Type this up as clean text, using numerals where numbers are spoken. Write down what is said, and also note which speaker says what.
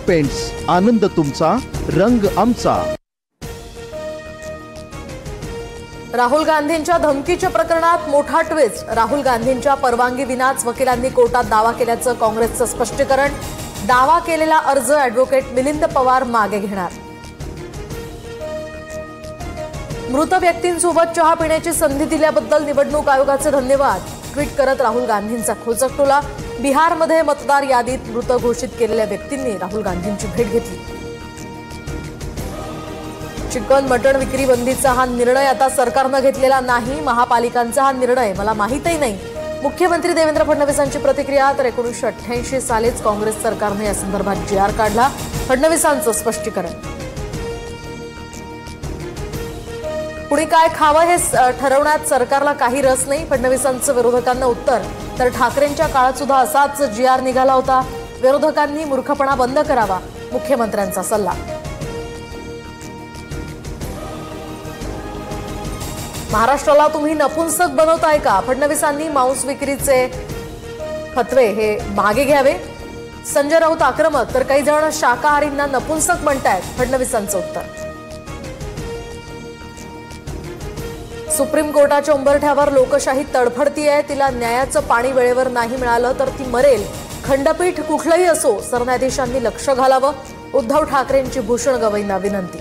Speaker 1: Paints, आनंद तुमचा, रंग आमचा।
Speaker 2: राहुल गांधींच्या धमकीच्या प्रकरणात मोठा ट्विस्ट। राहुल गांधींच्या परवानगी विनाच वकिलांनी कोर्टात दावा केल्याचं काँग्रेसचं स्पष्टीकरण। दावा केलेला अर्ज ॲडव्होकेट मिलिंद पवार मागे घेणार। मृत व्यक्तींसोबत चहा पिण्याची संधी दिल्याबद्दल निवडणूक आयोगाचे धन्यवाद। ट्विट करत राहुल गांधींचा खोचक टोला। बिहारमध्ये मतदार यादीत मृत घोषित केलेल्या व्यक्तींनी राहुल गांधींची भेट घेतली। चिकन मटण विक्री बंदीचा हा निर्णय आता सरकारने घेतलेला नाही। महापालिकांचा हा निर्णय मला माहितही नाही। मुख्यमंत्री देवेंद्र फडणवीसांची प्रतिक्रिया। तर 1988 सालीच काँग्रेस सरकारने या संदर्भात GR काढला। फडणवीसांचं स्पष्टीकरण। कुणी काय खावं हे ठरवण्यात सरकारला काही रस नाही, फडणवीसांचं विरोधकांना उत्तर। तर ठाकरेंच्या काळात सुद्धा असाच GR निघाला होता। विरोधकांनी मूर्खपणा बंद करावा, मुख्यमंत्र्यांचा सल्ला। महाराष्ट्राला तुम्ही नपुंसक बनवताय का? फडणवीसांनी मांस विक्रीचे फतवे हे मागे घ्यावे। संजय राऊत आक्रमक। तर काही जण शाकाहारींना नपुंसक म्हणतायत, फडणवीसांचं उत्तर। सुप्रीम कोर्टाच्या उंबरठ्यावर लोकशाही तडफडतीये। तिला न्यायाचं पाणी वेळेवर नाही मिळालं तर ती मरेल। खंडपीठ कुठलंही असो, सरन्यायाधीशांनी लक्ष घालावं। उद्धव ठाकरेंची भूषण गवईंना विनंती।